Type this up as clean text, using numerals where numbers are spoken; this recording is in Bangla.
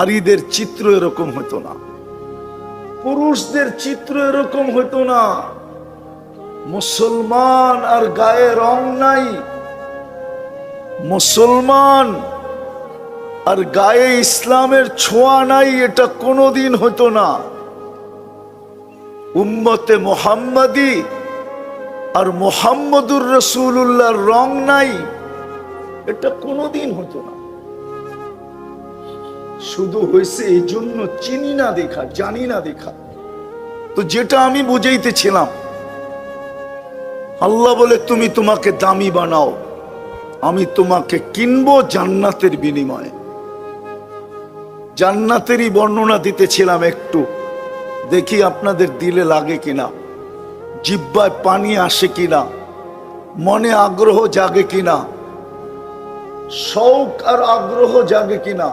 নারীদের চিত্র এরকম হতো না, পুরুষদের চিত্র এরকম হতো না। মুসলমান আর গায়ে রং নাই, মুসলমান আর গায়ে ইসলামের ছোঁয়া নাই, এটা কোনোদিন হতো না। উম্মতে মুহাম্মাদি আর মুহাম্মদুর রাসূলুল্লাহর রং নাই, এটা কোনোদিন হতো না। শুধু হয়েছে এই জন্য চিনি না দেখা, জানি না দেখা। তো যেটা আমি বুঝাইতেছিলাম, আল্লাহ বলে তুমি তোমাকে দামি বানাও, আমি তোমাকে কিনবো জান্নাতের বিনিময়ে। জান্নাতেরই বর্ণনা দিতেছিলাম একটু, দেখি আপনাদের দিলে লাগে কিনা, জিহ্বায় পানি আসে কিনা, মনে আগ্রহ জাগে কিনা, শৌক আর আগ্রহ জাগে কিনা।